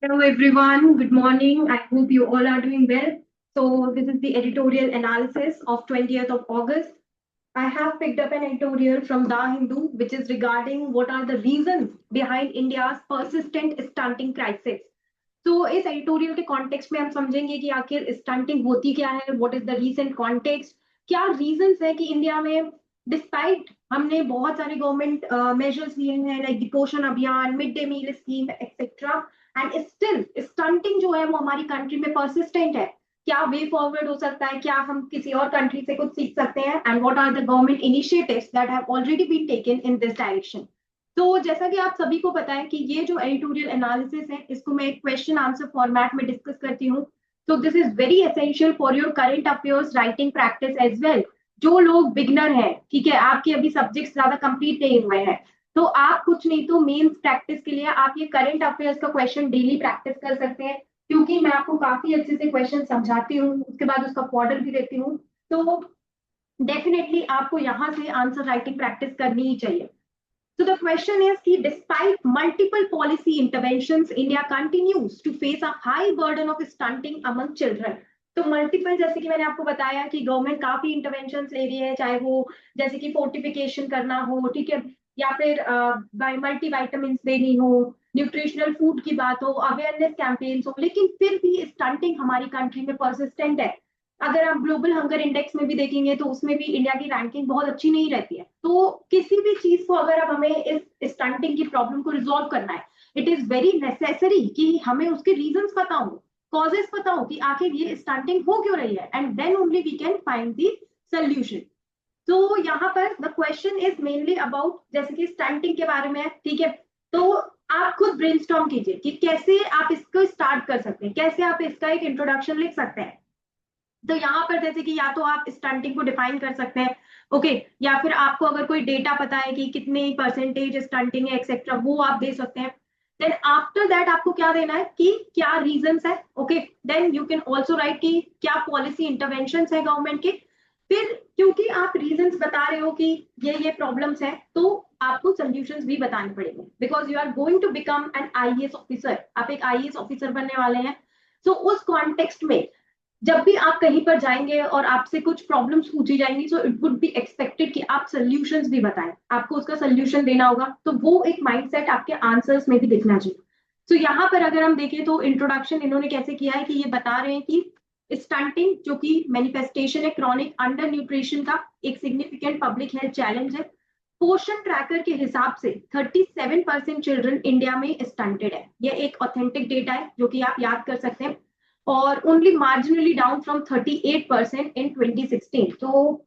Hello everyone, good morning. I hope you all are doing well. So this is the editorial analysis of 20th of August. I have picked up an editorial from The Hindu which is regarding what are the reasons behind India's persistent stunting crisis. तो इस editorial के context में हम समझेंगे कि आखिर stunting होती क्या है, what is the recent context, क्या रीजंस है कि इंडिया में डिस्पाइट हमने बहुत सारे गवर्नमेंट मेजर्स लिए हैं like Poshan Abhiyaan, mid day meal scheme etcetera, and still stunting जो है वो हमारी कंट्री में परसिस्टेंट है। क्या वे फॉरवर्ड हो सकता है, क्या हम किसी और कंट्री से कुछ सीख सकते हैं, and what are the government initiatives that have already been taken in this direction. तो जैसा कि आप सभी को पता है कि ये जो एडिटोरियल एनालिसिस है इसको मैं एक क्वेश्चन आंसर फॉर्मेट में डिस्कस करती हूँ। तो this is very essential for your current affairs writing practice as well. जो लोग बिगनर हैं, ठीक है, आपके अभी सब्जेक्ट्स ज्यादा कंप्लीट नहीं हुए हैं, तो आप कुछ नहीं तो मेंस प्रैक्टिस के लिए आप ये करंट अफेयर्स का क्वेश्चन डेली प्रैक्टिस कर सकते हैं, क्योंकि मैं आपको काफी अच्छे से क्वेश्चन समझाती हूँ, उसके बाद उसका मॉडल भी देती हूँ। तो डेफिनेटली आपको यहाँ से आंसर राइटिंग प्रैक्टिस करनी ही चाहिए। So the question is कि despite multiple policy interventions, India continues to face a high burden of stunting among children. तो मल्टीपल, जैसे कि मैंने आपको बताया कि गवर्नमेंट काफी इंटरवेंशन ले रही है, चाहे वो जैसे कि फोर्टिफिकेशन करना हो, ठीक है, या फिर मल्टी वाइटामिन देनी हो, न्यूट्रिशनल फूड की बात हो, अवेयरनेस कैंपेन्स हो, लेकिन फिर भी स्टंटिंग हमारी कंट्री में परसिस्टेंट है। अगर आप ग्लोबल हंगर इंडेक्स में भी देखेंगे तो उसमें भी इंडिया की रैंकिंग बहुत अच्छी नहीं रहती है। तो किसी भी चीज को अगर अब हमें इस स्टंटिंग की प्रॉब्लम को रिजॉल्व करना है, इट इज वेरी नेसेसरी कि हमें उसके रीजंस पता हो, कॉजेस पता हो कि आखिर ये स्टंटिंग हो क्यों रही है, and then only we can find the solution. तो यहाँ पर the question is mainly about जैसे कि स्टंटिंग के बारे में है, ठीक है। तो आप खुद ब्रेनस्टॉर्म कीजिए कि कैसे आप इसको स्टार्ट कर सकते हैं, कैसे आप इसका एक इंट्रोडक्शन लिख सकते हैं। तो यहाँ पर जैसे कि या तो आप स्टंटिंग को डिफाइन कर सकते हैं, ओके, या फिर आपको अगर कोई डेटा पता है कि कितने परसेंटेज स्टंटिंग है एक्सेट्रा, वो आप दे सकते हैं। देन आफ्टर दैट आपको क्या देना है कि क्या रीजंस है, okay. Then you can also write कि क्या पॉलिसी इंटरवेंशन है गवर्नमेंट के। फिर क्योंकि आप रीजंस बता रहे हो कि ये प्रॉब्लम्स है, तो आपको सोल्यूशंस भी बताने पड़ेंगे, because you are going to become an IAS officer, आप एक आईएएस ऑफिसर बनने वाले हैं। सो उस कॉन्टेक्स्ट में जब भी आप कहीं पर जाएंगे और आपसे कुछ प्रॉब्लम्स पूछी जाएंगी, so it would be expected कि आप सोल्यूशंस भी बताएं, आपको उसका सोल्यूशन देना होगा, तो वो एक माइंडसेट आपके आंसर्स में भी दिखना चाहिए। तो यहाँ पर अगर हम देखें तो इंट्रोडक्शन इन्होंने कैसे किया है कि ये बता रहे हैं कि स्टंटिंग जो कि मैनिफेस्टेशन है क्रॉनिक अंडर न्यूट्रिशन का, एक सिग्निफिकेंट पब्लिक हेल्थ चैलेंज है। पोषण ट्रैकर के हिसाब से 37% चिल्ड्रन इंडिया में स्टंटेड है, ये एक ऑथेंटिक डेटा है जो कि आप याद कर सकते हैं, और ओनली मार्जिनली डाउन फ्रॉम 38% इन 2016। तो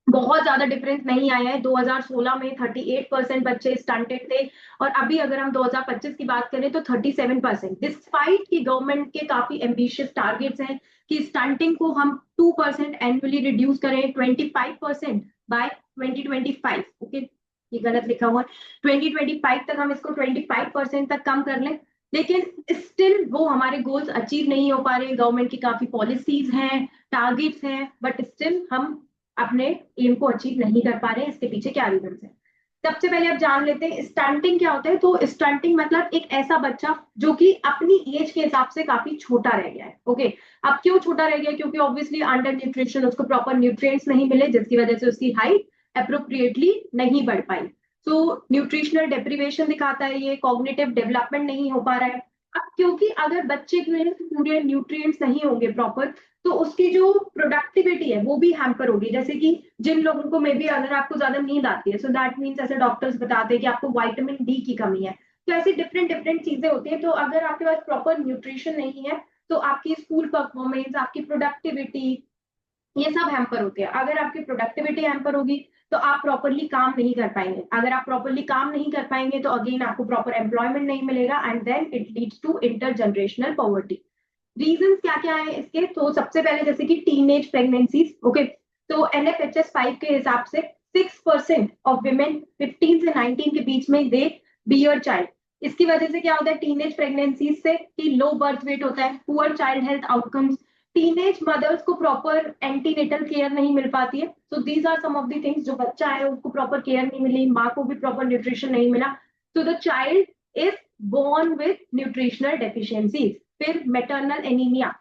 बहुत ज्यादा डिफरेंस नहीं आया है। 2016 में 38% बच्चे स्टंटेड थे, और अभी अगर हम 2025 की बात करें तो 37%, डिस्पाइट की गवर्नमेंट के काफी एम्बिशियस टारगेट्स हैं कि स्टंटिंग को हम 2% एनुअली रिड्यूस करें 25% बाय 2025, ओके, ये गलत लिखा हुआ है, 2025 तक हम इसको 25% तक कम कर लें। लेकिन स्टिल वो हमारे गोल्स अचीव नहीं हो पा रहे, गवर्नमेंट की काफी पॉलिसीज हैं, टारगेट्स हैं, बट स्टिल हम अपने एम को अचीव नहीं कर पा रहे हैं। इसके पीछे क्या रीजन है, सबसे पहले आप जान लेते हैं स्टंटिंग क्या होता है। तो स्टंटिंग मतलब एक ऐसा बच्चा जो कि अपनी एज के हिसाब से काफी छोटा रह गया है, ओके। अब क्यों छोटा रह गया, क्योंकि ऑब्वियसली अंडर न्यूट्रिशन, उसको प्रॉपर न्यूट्रिएंट्स नहीं मिले, जिसकी वजह से उसकी हाइट अप्रोप्रिएटली नहीं बढ़ पाई। सो न्यूट्रिशनल डेप्रीवेशन दिखाता है, ये कॉग्निटिव डेवलपमेंट नहीं हो पा रहा है। अब क्योंकि अगर बच्चे के पूरे न्यूट्रिएंट्स नहीं होंगे प्रॉपर, तो उसकी जो प्रोडक्टिविटी है वो भी हैम्पर होगी। जैसे कि जिन लोगों को मे बी अगर आपको ज्यादा नींद आती है, सो दैट मीन्स ऐसे डॉक्टर्स बताते हैं कि आपको विटामिन डी की कमी है। तो ऐसी डिफरेंट डिफरेंट चीजें होती है। तो अगर आपके पास प्रॉपर न्यूट्रिशन नहीं है, तो आपकी स्कूल परफॉर्मेंस, आपकी प्रोडक्टिविटी, ये सब हैम्पर होते हैं। अगर आपकी प्रोडक्टिविटी हैम्पर होगी तो आप प्रॉपरली काम नहीं कर पाएंगे, अगर आप प्रॉपरली काम नहीं कर पाएंगे तो अगेन आपको प्रॉपर एम्प्लॉयमेंट नहीं मिलेगा, and then it leads to intergenerational poverty. Reason क्या क्या है इसके, तो सबसे पहले जैसे कि टीनेज प्रेगनेंसीज, ओके। तो एनएफएचएस 5 के हिसाब से 6% ऑफ विमेन 15 से 19 के बीच में दे बियर चाइल्ड। इसकी वजह से क्या होता है टीनेज प्रेगनेंसीज से कि लो बर्थ वेट होता है, poor child health outcomes, teenage mothers को प्रॉपर एंटीनेटल केयर नहीं मिल पाती है। So these are some of the things, जो बच्चा है उसको प्रॉपर केयर नहीं मिली, माँ को भी प्रॉपर न्यूट्रिशन नहीं मिला, तो the child is born with nutritional deficiencies। फिर maternal anemia,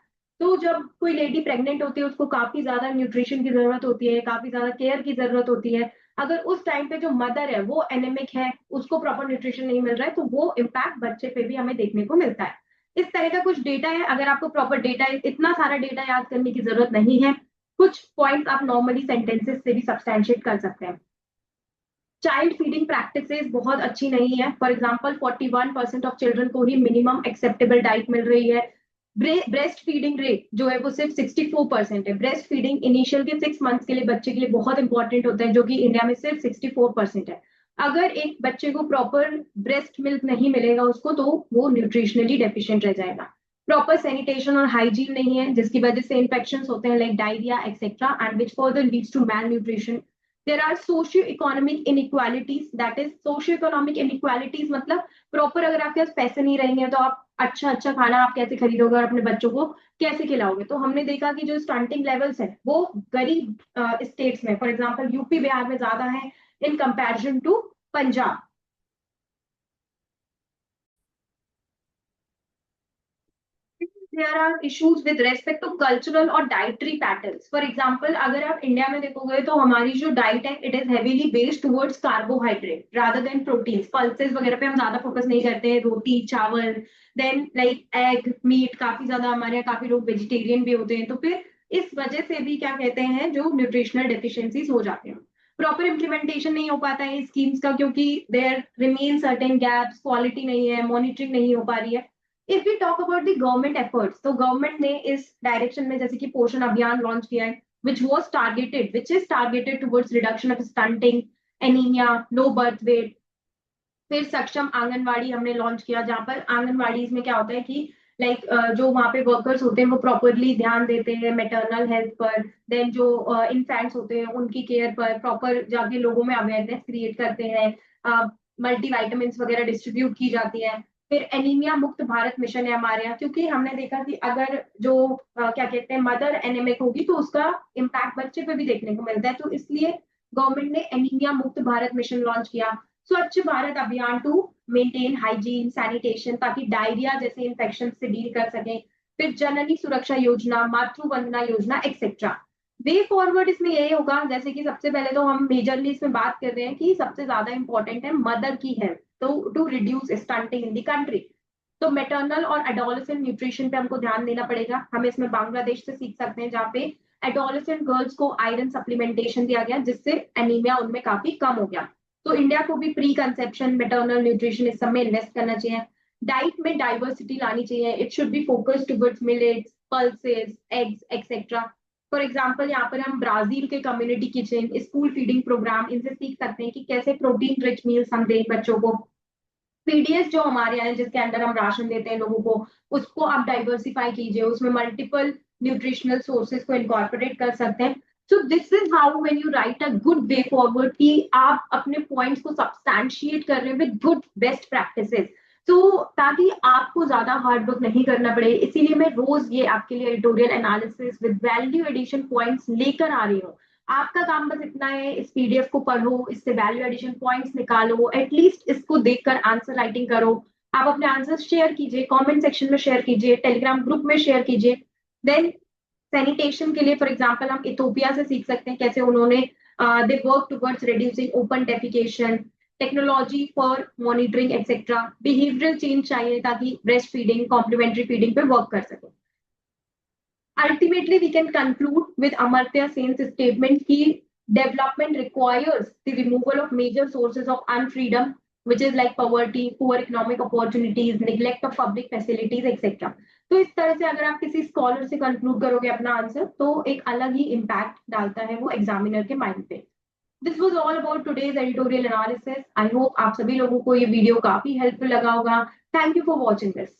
तो जब कोई लेडी प्रेग्नेंट होती है उसको काफी ज्यादा न्यूट्रिशन की जरूरत होती है, काफी ज्यादा केयर की जरूरत होती है। अगर उस टाइम पे जो मदर है वो एनेमिक है, उसको प्रॉपर न्यूट्रिशन नहीं मिल रहा है, तो वो इम्पैक्ट बच्चे पे भी हमें देखने को मिलता है। इस तरह का कुछ डेटा है। अगर आपको प्रॉपर डेटा, इतना सारा डेटा याद करने की जरूरत नहीं है, कुछ पॉइंट्स आप नॉर्मली सेंटेंसेस से भी सब्सटैंशिएट कर सकते हैं। चाइल्ड फीडिंग प्रैक्टिसेस बहुत अच्छी नहीं है। फॉर एग्जाम्पल 41% ऑफ चिल्ड्रन को ही मिनिमम एक्सेप्टेबल डाइट मिल रही है। ब्रेस्ट फीडिंग रेट जो है वो सिर्फ 64% है। ब्रेस्ट फीडिंग इनिशियल के 6 मंथ्स के लिए बच्चे के लिए बहुत इंपॉर्टेंट होता है, जो कि इंडिया में सिर्फ 64% है। अगर एक बच्चे को प्रॉपर ब्रेस्ट मिल्क नहीं मिलेगा उसको, तो वो न्यूट्रिशनली डेफिशिएंट रह जाएगा। प्रॉपर सैनिटेशन और हाइजीन नहीं है, जिसकी वजह से इन्फेक्शन होते हैं like diarrhoea etcetera, and which further leads to malnutrition. There are socio-economic inequalities, that is socio-economic inequalities मतलब प्रॉपर अगर आपके पास पैसे नहीं रहेंगे तो आप अच्छा अच्छा खाना आप कैसे खरीदोगे और अपने बच्चों को कैसे खिलाओगे। तो हमने देखा कि जो स्टंटिंग लेवल्स है वो गरीब स्टेट्स में, फॉर एग्जांपल यूपी बिहार में ज्यादा है in comparison to Punjab. There are issues with respect to cultural और डाइटरी पैटर्न्स। फॉर एग्जांपल अगर आप इंडिया में देखोगे तो हमारी जो डाइट है it is heavily based towards carbohydrate rather than protein. Pulses वगैरह पे हम ज्यादा फोकस नहीं करते हैं, रोटी चावल, देन लाइक एग मीट, काफी ज्यादा हमारे यहाँ काफी लोग वेजिटेरियन भी होते हैं। तो फिर इस वजह से भी क्या कहते हैं जो न्यूट्रिशनल डेफिशिएंसीज हो जाते हैं। प्रॉपर इम्प्लीमेंटेशन नहीं हो पाता है स्कीम्स का, क्योंकि there remain certain gaps, quality नहीं है, मॉनिटरिंग नहीं हो पा रही है। If we talk about the government efforts, तो गवर्नमेंट ने इस डायरेक्शन में जैसे कि पोषण अभियान लॉन्च किया है, which is targeted towards reduction of stunting, anemia, low birth weight। फिर सक्षम आंगनवाड़ी हमने लॉन्च किया, जहाँ पर आंगनवाड़ी में क्या होता है कि लाइक जो वहाँ पे वर्कर्स होते हैं वो प्रॉपरली ध्यान देते हैं मेटरनल हेल्थ पर, देन जो इन्फेंट्स होते हैं उनकी केयर पर प्रॉपर जाके लोगों में अवेयरनेस क्रिएट करते हैं। मल्टीविटामिन वगैरह डिस्ट्रीब्यूट की जाती है। फिर एनीमिया मुक्त भारत मिशन है हमारे यहाँ, क्योंकि हमने देखा कि अगर जो क्या कहते हैं मदर एनेमिक होगी तो उसका इम्पैक्ट बच्चे पे भी देखने को मिलता है। तो इसलिए गवर्नमेंट ने एनीमिया मुक्त भारत मिशन लॉन्च किया। स्वच्छ भारत अभियान टू मेंटेन हाइजीन सैनिटेशन, ताकि डायरिया जैसे इन्फेक्शन से डील कर सके। फिर जननी सुरक्षा योजना, मातृ Vandana Yojana etcetera. Way forward इसमें यही होगा, जैसे कि सबसे पहले तो हम मेजरली इसमें बात कर रहे हैं कि सबसे ज्यादा इंपॉर्टेंट है मदर की हेल्थ, तो to reduce stunting in the country. तो मेटर्नल और एडोलेसेंट न्यूट्रिशन पे हमको ध्यान देना पड़ेगा। हम इसमें बांग्लादेश से सीख सकते हैं, जहाँ पे एडोलेसेंट गर्ल्स को आयरन सप्लीमेंटेशन दिया गया, जिससे एनीमिया उनमें काफी कम हो गया। तो इंडिया को भी प्री कंसेप्शन मेटर्नल न्यूट्रिशन इस सब में इन्वेस्ट करना चाहिए। डाइट में डाइवर्सिटी लानी चाहिए। It should be focused towards millets, pulses, eggs etcetera. For example यहाँ पर हम ब्राजील के community kitchen, school feeding programme, इनसे सीख सकते हैं कि कैसे प्रोटीन रिच मील्स हम दें बच्चों को। पीडीएस जो हमारे यहाँ है, जिसके अंदर हम राशन देते हैं लोगों को, उसको आप डाइवर्सिफाई कीजिए, उसमें मल्टीपल न्यूट्रिशनल सोर्सेज को इनकॉर्पोरेट कर सकते हैं। So this is how when you right a good way forward, कि आप अपने पॉइंट्स को सब्सटैंशिएट कर रहे हैं विद गुड बेस्ट प्रैक्टिसेस, तो ताकि आपको ज्यादा हार्ड वर्क नहीं करना पड़े। इसीलिए मैं रोज ये आपके लिए editorial analysis with value addition points लेकर आ रही हूँ। आपका काम बस इतना है, इस पीडीएफ को पढ़ो, इससे वैल्यू एडिशन पॉइंट्स निकालो, एटलीस्ट इसको देखकर आंसर राइटिंग करो। आप अपने आंसर शेयर कीजिए, कमेंट सेक्शन में शेयर कीजिए, टेलीग्राम ग्रुप में शेयर कीजिए। देन सैनिटेशन के लिए फॉर एग्जांपल हम इथोपिया से सीख सकते हैं, कैसे उन्होंने they work towards reducing open defecation, technology for monitoring etcetera. Behavioural change चाहिए ताकि ब्रेस्ट फीडिंग, कॉम्प्लीमेंट्री फीडिंग पे वर्क कर सके। Ultimately, we can conclude with Amartya Sen's statement कि development requires the removal of major sources of unfreedom, which is like poverty, poor economic opportunities, neglect of public facilities, etc. तो इस तरह से अगर आप किसी स्कॉलर से कंक्लूड करोगे अपना आंसर, तो एक अलग ही इम्पैक्ट डालता है वो एग्जामिनर के माइंड पे। This was all about today's editorial analysis. I hope आप सभी लोगों को ये वीडियो काफी हेल्पफुल लगा होगा। Thank you for watching this.